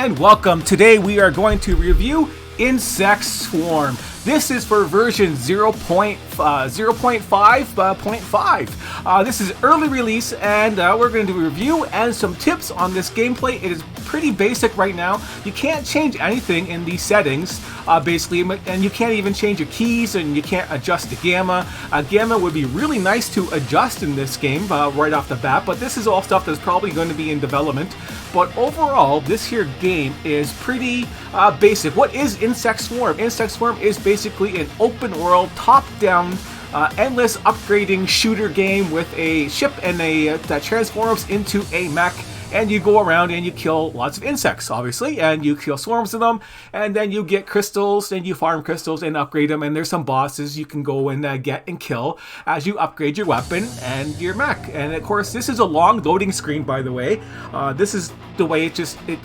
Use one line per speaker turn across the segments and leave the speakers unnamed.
and welcome. Today we are going to review Insect Swarm. This is for version 0.5.5. This is early release, and we're going to do a review and some tips on this gameplay. It is pretty basic right now. You can't change anything in these settings, basically, and you can't even change your keys, and you can't adjust the gamma. Gamma would be really nice to adjust in this game right off the bat, but this is all stuff that's probably going to be in development. But overall, this here game is pretty basic. What is Insect Swarm? Insect Swarm is basically an open world, top-down, endless upgrading shooter game with a ship and that transforms into a mech. And you go around and you kill lots of insects, obviously, and you kill swarms of them, and then you get crystals, and you farm crystals and upgrade them, and there's some bosses you can go and get and kill as you upgrade your weapon and your mech. And of course, this is a long loading screen, by the way. This is the way it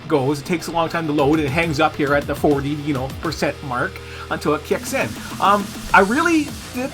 goes. It takes a long time to load, and it hangs up here at the 40% mark until it kicks in.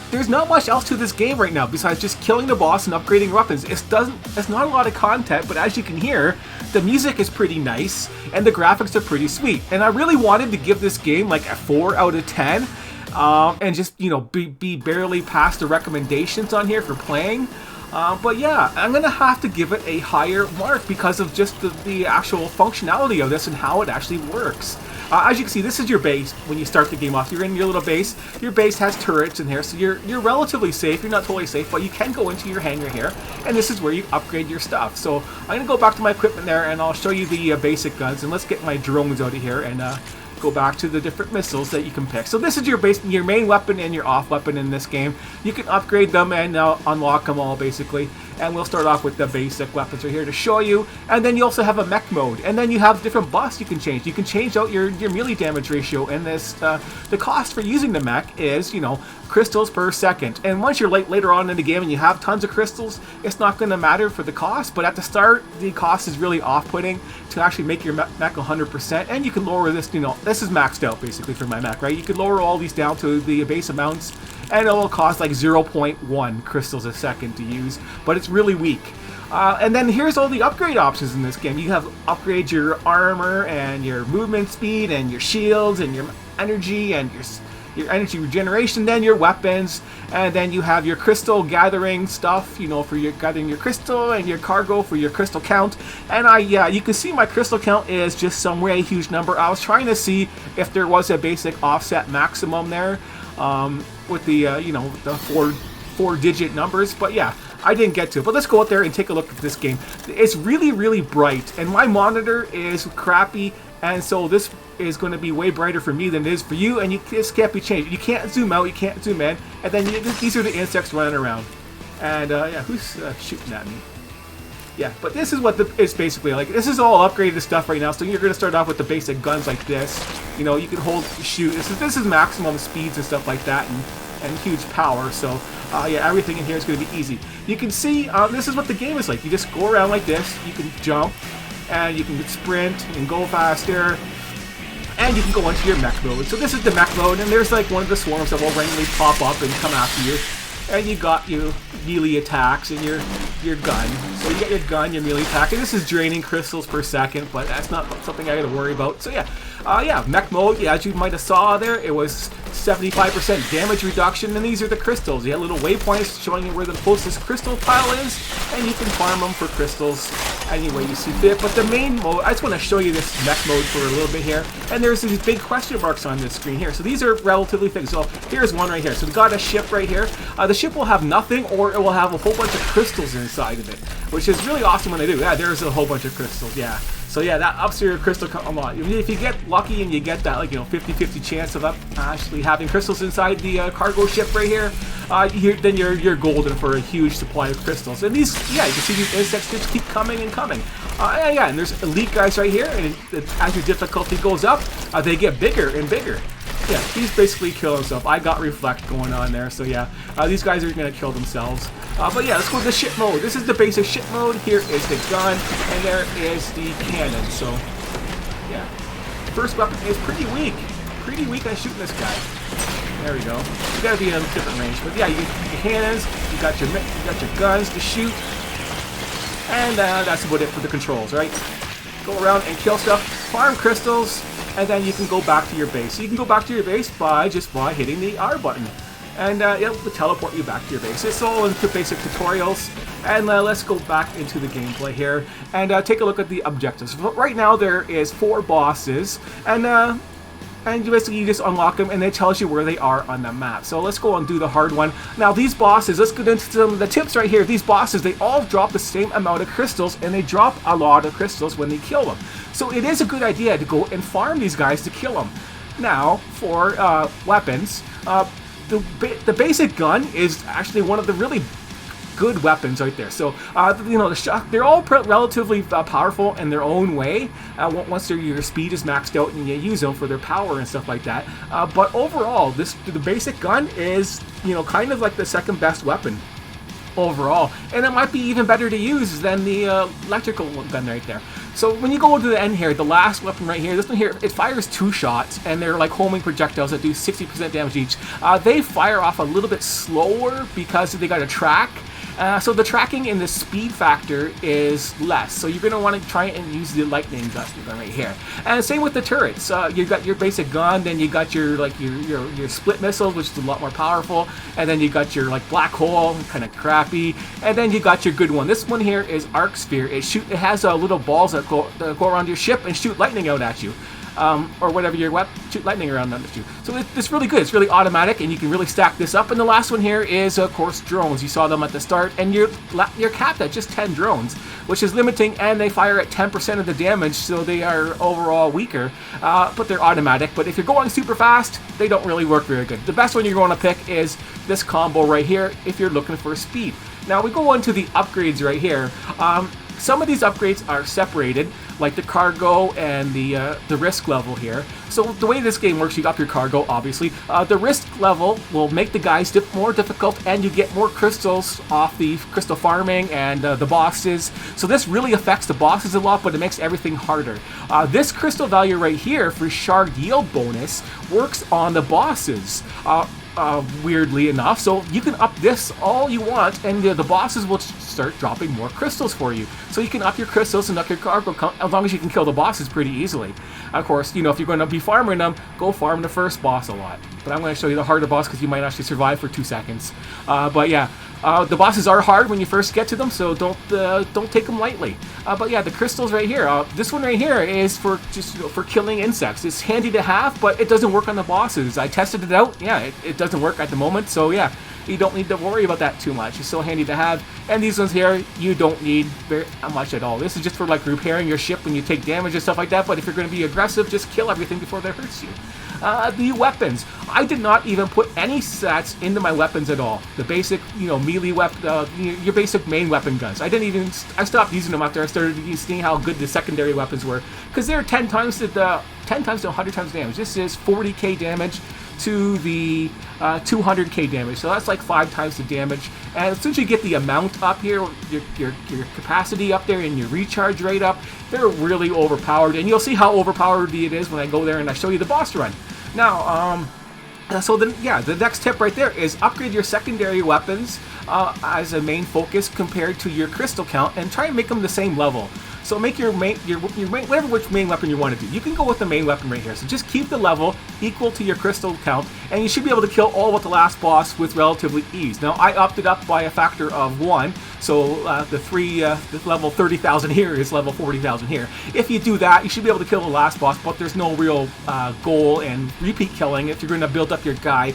There's not much else to this game right now besides just killing the boss and upgrading weapons. It's not a lot of content, but as you can hear, the music is pretty nice and the graphics are pretty sweet. And I really wanted to give this game like a 4 out of 10, and just be barely past the recommendations on here for playing. But yeah, I'm gonna have to give it a higher mark because of just the actual functionality of this and how it actually works. As you can see, this is your base when you start the game off. You're in your little base. Your base has turrets in here, so you're relatively safe. You're not totally safe, but you can go into your hangar here, and this is where you upgrade your stuff. So I'm gonna go back to my equipment there, and I'll show you the basic guns. And let's get my drones out of here and go back to the different missiles that you can pick. So this is your main weapon and your off weapon in this game. You can upgrade them and unlock them all, basically. And we'll start off with the basic weapons right here to show you. And then you also have a mech mode. And then you have different buffs you can change. You can change out your melee damage ratio. And this the cost for using the mech is, crystals per second. And once you're later on in the game and you have tons of crystals, it's not going to matter for the cost. But at the start, the cost is really off-putting to actually make your mech 100%. And you can lower this, this is maxed out basically for my mech, right? You can lower all these down to the base amounts, and it will cost like 0.1 crystals a second to use, but it's really weak. And then here's all the upgrade options in this game. You have upgrade your armor and your movement speed and your shields and your energy and your energy regeneration, then your weapons, and then you have your crystal gathering stuff, for your gathering your crystal, and your cargo for your crystal count. And you can see my crystal count is just some way huge number. I was trying to see if there was a basic offset maximum there, with the the four-digit numbers, but yeah, I didn't get to it. But let's go out there and take a look at this game. It's really, really bright, and my monitor is crappy, and so this is going to be way brighter for me than it is for you, and this can't be changed. You can't zoom out, you can't zoom in, and then these are the insects running around. And yeah, who's shooting at me? Yeah, but this is what it's basically like. This is all upgraded stuff right now, so you're going to start off with the basic guns like this. You can shoot. This is maximum speeds and stuff like that, and huge power. So yeah, everything in here is going to be easy. You can see this is what the game is like. You just go around like this. You can jump, and you can sprint and go faster, and you can go into your mech mode. So this is the mech mode, and there's like one of the swarms that will randomly pop up and come after you. And you got your melee attacks and your gun. So you got your gun, your melee attack, and this is draining crystals per second, but that's not something I gotta worry about. So yeah, mech mode, yeah, as you might have saw there, it was 75% damage reduction, and these are the crystals. You have little waypoints showing you where the closest crystal pile is, and you can farm them for crystals any way you see fit. But the main mode, I just want to show you this mech mode for a little bit here, and there's these big question marks on this screen here. So these are relatively fixed. So here's one right here. So we got a ship right here. The ship will have nothing, or it will have a whole bunch of crystals inside of it, which is really awesome when they do. Yeah, there's a whole bunch of crystals, yeah. So yeah, that ups your crystal count a lot. If you get lucky and you get that 50-50 chance of actually having crystals inside the cargo ship right here, then you're golden for a huge supply of crystals. And these, yeah, you can see these insects just keep coming and coming. Yeah, and there's elite guys right here, and as your difficulty goes up, they get bigger and bigger. Yeah, he's basically killing himself. I got reflect going on there, so yeah, these guys are gonna kill themselves. But yeah, let's go to the ship mode. This is the basic ship mode. Here is the gun, and there is the cannon. So yeah, first weapon is pretty weak. Pretty weak on shooting this guy. There we go. You gotta be in a different range, but yeah, you get your cannons, you got your guns to shoot, and that's about it for the controls, right? Go around and kill stuff. farm crystals, and then you can go back to your base. So you can go back to your base by hitting the R button. And it'll teleport you back to your base. It's all into basic tutorials. And let's go back into the gameplay here and take a look at the objectives. Right now there is 4 bosses, and you basically just unlock them, and it tells you where they are on the map. So let's go and do the hard one. Now these bosses, let's get into some of the tips right here. These bosses, they all drop the same amount of crystals, and they drop a lot of crystals when they kill them. So it is a good idea to go and farm these guys to kill them. Now for weapons, the basic gun is actually one of the really good weapons right there. So you know, they're all relatively powerful in their own way once your speed is maxed out and you use them for their power and stuff like that. But overall, the basic gun is, you know, kind of like the second best weapon overall, and it might be even better to use than the electrical gun right there. So when you go to the end here, the last weapon right here, this one here, it fires 2 shots, and they're like homing projectiles that do 60% damage each. They fire off a little bit slower because they got a track. So the tracking and the speed factor is less. So you're going to want to try and use the lightning gun right here. And same with the turrets. You got your basic gun, then you got your split missiles, which is a lot more powerful, and then you got your like black hole, kind of crappy, and then you got your good one. This one here is Arc Sphere. It has little balls that go around your ship and shoot lightning out at you. Or whatever your weapon, shoot lightning around at you. So it's really good. It's really automatic, and you can really stack this up. And the last one here is, of course, drones. You saw them at the start, and you're capped at just 10 drones, which is limiting, and they fire at 10% of the damage, so they are overall weaker, but they're automatic. But if you're going super fast, they don't really work very good. The best one you're going to pick is this combo right here if you're looking for speed. Now we go on to the upgrades right here. Some of these upgrades are separated, like the cargo and the risk level here. So the way this game works, you got your cargo, obviously. The risk level will make the guys more difficult, and you get more crystals off the crystal farming and the bosses. So this really affects the bosses a lot, but it makes everything harder. This crystal value right here for shard yield bonus works on the bosses. Weirdly enough, so you can up this all you want, and the bosses will start dropping more crystals for you. So you can up your crystals and up your cargo count as long as you can kill the bosses pretty easily. Of course, you know, if you're going to be farming them, go farm the first boss a lot. But I'm going to show you the harder boss because you might actually survive for 2 seconds. But yeah, the bosses are hard when you first get to them, so don't take them lightly. But yeah, the crystals right here. This one right here is for just for killing insects. It's handy to have, but it doesn't work on the bosses. I tested it out. Yeah, it doesn't work at the moment. So yeah, you don't need to worry about that too much. It's so handy to have. And these ones here, you don't need very much at all. This is just for like repairing your ship when you take damage and stuff like that. But if you're going to be aggressive, just kill everything before that hurts you. The weapons. I did not even put any stats into my weapons at all. The basic, you know, melee weapon, your basic main weapon guns. I stopped using them after I started seeing how good the secondary weapons were, because they're 10 times to 100 times damage. This is 40k damage to the 200k damage, so that's like 5 times the damage. And as soon as you get the amount up here, your capacity up there, and your recharge rate up, they're really overpowered, and you'll see how overpowered it is when I go there and I show you the boss run. Now, so then, yeah, the next tip right there is upgrade your secondary weapons as a main focus compared to your crystal count, and try and make them the same level. So make your main, whatever which main weapon you want to do. You can go with the main weapon right here. So just keep the level equal to your crystal count, and you should be able to kill all but the last boss with relatively ease. Now I upped it up by a factor of 1, so the level 30,000 here is level 40,000 here. If you do that, you should be able to kill the last boss, but there's no real goal in repeat killing if you're going to build up your guy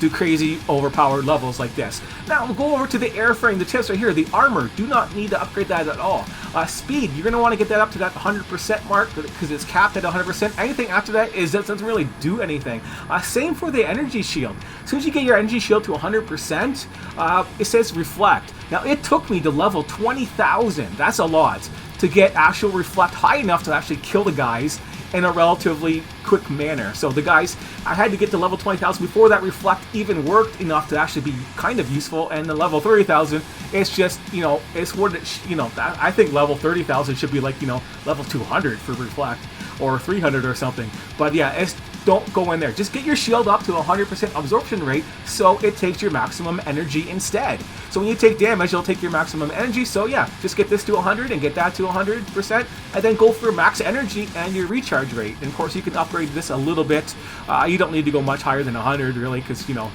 to crazy overpowered levels like this. Now we'll go over to the airframe. The tips right here. The armor, do not need to upgrade that at all. Speed, you're going to want to get that up to that 100% mark because it's capped at 100%. Anything after that doesn't really do anything. Same for the energy shield. As soon as you get your energy shield to 100%, it says reflect. Now it took me to level 20,000, that's a lot, to get actual reflect high enough to actually kill the guys in a relatively quick manner. So the guys, I had to get to level 20,000 before that reflect even worked enough to actually be kind of useful, and the level 30,000, it's just, you know, it's what it, you know, I think level 30,000 should be like, you know, level 200 for reflect, or 300 or something. But yeah, it's, don't go in there. Just get your shield up to 100% absorption rate so it takes your maximum energy instead. So when you take damage, you'll take your maximum energy. So yeah, just get this to 100 and get that to 100%, and then go for max energy and your recharge rate. And of course, you can upgrade this a little bit. You don't need to go much higher than 100 really, because, you know,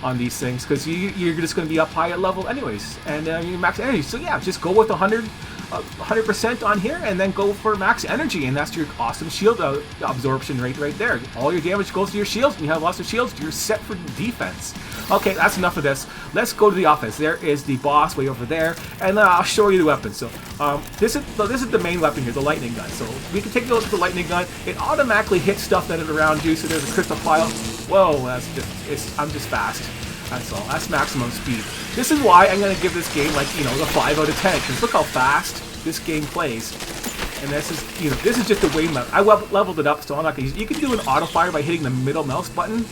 on these things, because you're just going to be up high at level anyways, and your max energy. So yeah, just go with 100% on here, and then go for max energy, and that's your awesome shield absorption rate right there. All your damage goes to your shields, and you have lots of shields, you're set for defense. Okay, that's enough of this. Let's go to the office. There is the boss way over there, and I'll show you the weapon. So this is the main weapon here, the lightning gun. So we can take a look at the lightning gun. It automatically hits stuff that is around you. So there's a crystal pile. Whoa, that's just, I'm just fast. That's all. That's maximum speed. This is why I'm going to give this game, like, you know, the 5 out of 10. Because look how fast this game plays. And this is, you know, this is just the way I leveled it up, so I'm not going to use it. You can do an auto fire by hitting the middle mouse button,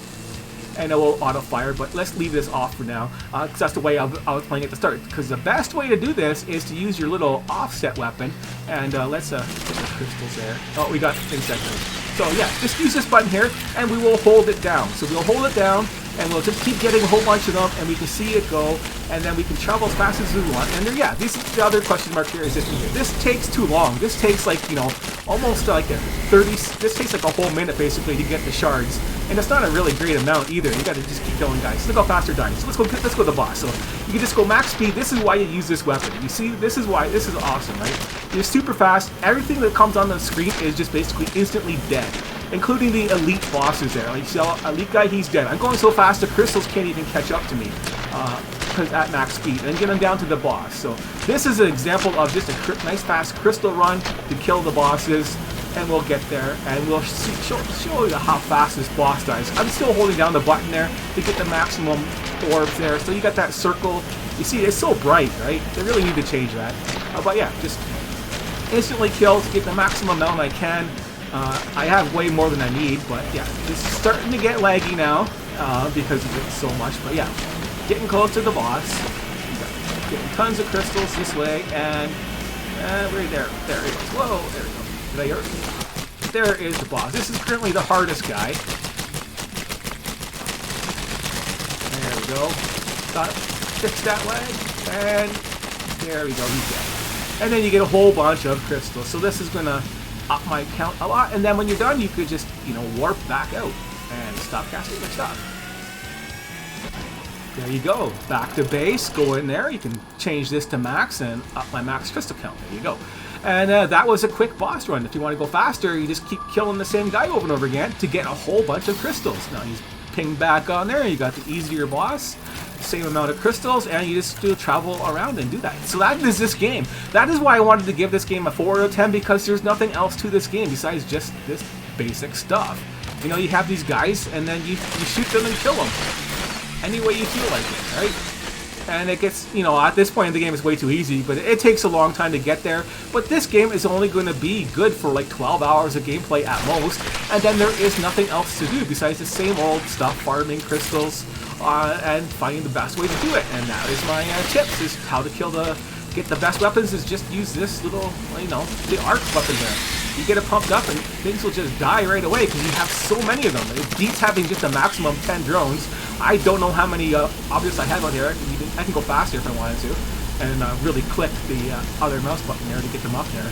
and it will auto fire. But let's leave this off for now, because that's the way I was playing at the start. Because the best way to do this is to use your little offset weapon. And let's put the crystals there. Oh, we got insects. So yeah, just use this button here, and we will hold it down. So we'll hold it down, and we'll just keep getting a whole bunch of them, and we can see it go, and then we can travel as fast as we want. And there, yeah, the other question mark here is this here. This takes too long. This takes, like, you know, almost like a 30. This takes like a whole minute basically to get the shards, and it's not a really great amount either. You got to just keep killing guys. Look how fast they're dying. So let's go to the boss. So you can just go max speed. This is why you use this weapon. You see, this is why this is awesome, right? You're super fast. Everything that comes on the screen is just basically instantly dead, including the elite bosses there. Like, you see, elite guy, he's dead. I'm going so fast the crystals can't even catch up to me because at max speed, and get him down to the boss. So this is an example of just a nice fast crystal run to kill the bosses, and we'll get there, and we'll show you how fast this boss dies. I'm still holding down the button there to get the maximum orbs there. So you got that circle. You see, it's so bright, right? They really need to change that. But yeah, just instantly kills, get the maximum amount I can. I have way more than I need, but yeah, it's starting to get laggy now because of it so much. But yeah, getting close to the boss. Getting tons of crystals this way, and right there. There it is. Whoa, there we go. Did I hear it? There is the boss. This is currently the hardest guy. There we go. Got fix that leg, and there we go. He's dead. And then you get a whole bunch of crystals. So this is gonna up my count a lot, and then when you're done, you could just, you know, warp back out and stop casting your stuff. There you go. Back to base. Go in there. You can change this to max and up my max crystal count. There you go. And that was a quick boss run. If you want to go faster, you just keep killing the same guy over and over again to get a whole bunch of crystals. Now he's pinged back on there. You got the easier boss, same amount of crystals, and you just do travel around and do that. So that is this game. That is why I wanted to give this game a 4 out of 10, because there's nothing else to this game besides just this basic stuff. You know, you have these guys, and then you shoot them and kill them any way you feel like it, right? And it gets, you know, at this point in the game it's way too easy, but it takes a long time to get there. But this game is only going to be good for like 12 hours of gameplay at most, and then there is nothing else to do besides the same old stuff, farming crystals, and finding the best way to do it. And that is my tips, is how to get the best weapons, is just use this little, you know, the arc weapon there. You get it pumped up and things will just die right away because you have so many of them. It beats having just a maximum 10 drones. I don't know how many objects I have on here. I can go faster if I wanted to, and really click the other mouse button there to get them up there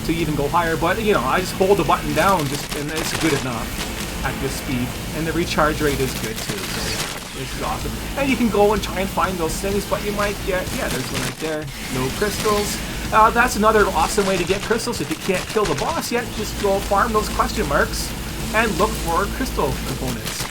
to even go higher. But you know, I just hold the button down, and it's good enough at this speed, and the recharge rate is good too. So this is awesome. And you can go and try and find those things, but you might get, yeah, there's one right there. No crystals. That's another awesome way to get crystals. If you can't kill the boss yet, just go farm those question marks and look for crystal components.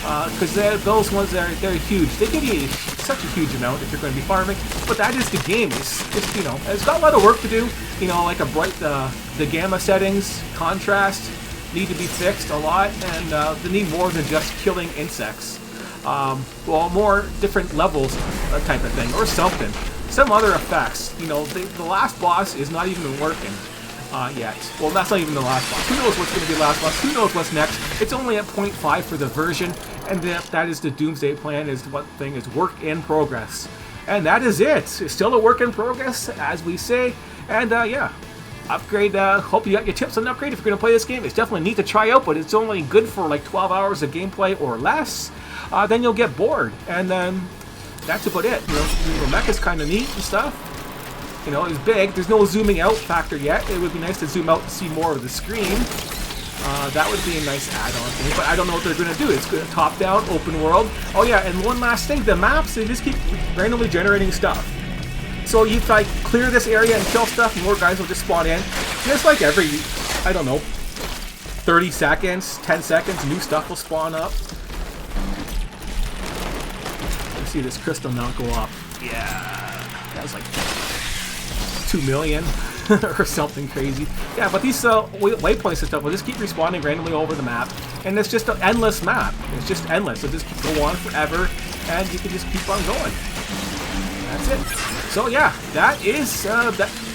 Because those ones, they're huge. They give you such a huge amount if you're going to be farming. But that is the game. It's you know, it's got a lot of work to do. You know, like the gamma settings, contrast need to be fixed a lot, and they need more than just killing insects. Well, more different levels, type of thing, or something. Some other effects. You know, the last boss is not even working. yet. Well, that's not even the last boss. Who knows what's going to be last boss? Who knows what's next? It's only at 0.5 for the version, and that is the Doomsday Plan. Is what thing is work in progress, and that is it. It's still a work in progress, as we say. And yeah, upgrade. Hope you got your tips on upgrade if you're going to play this game. It's definitely neat to try out, but it's only good for like 12 hours of gameplay or less. Then you'll get bored, and then that's about it. You know, the mech is kind of neat and stuff. You know, it's big. There's no zooming out factor yet. It would be nice to zoom out and see more of the screen. That would be a nice add-on thing, but I don't know what they're going to do. It's good, top-down, open world. Oh yeah, and one last thing. The maps, they just keep randomly generating stuff. So you like clear this area and kill stuff, and more guys will just spawn in. Just like every, I don't know, 30 seconds, 10 seconds, new stuff will spawn up. Let's see this crystal mount go up. Yeah, that was like 2 million or something crazy. Yeah, but these waypoints and stuff will just keep respawning randomly over the map, and it's just an endless map. It's just endless. It'll just go on forever, and you can just keep on going. That's it. So yeah, that is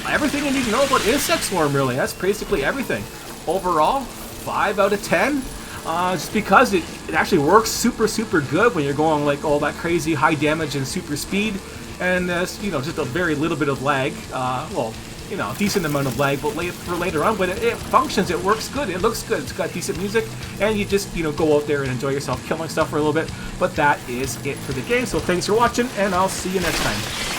everything you need to know about Insect Swarm, really. That's basically everything. Overall, 5 out of 10. Just because it actually works super good when you're going like all that crazy high damage and super speed. And you know, just a very little bit of lag. Well, you know, a decent amount of lag, but for later on. But it functions. It works good. It looks good. It's got decent music, and you just go out there and enjoy yourself killing stuff for a little bit. But that is it for the game. So thanks for watching, and I'll see you next time.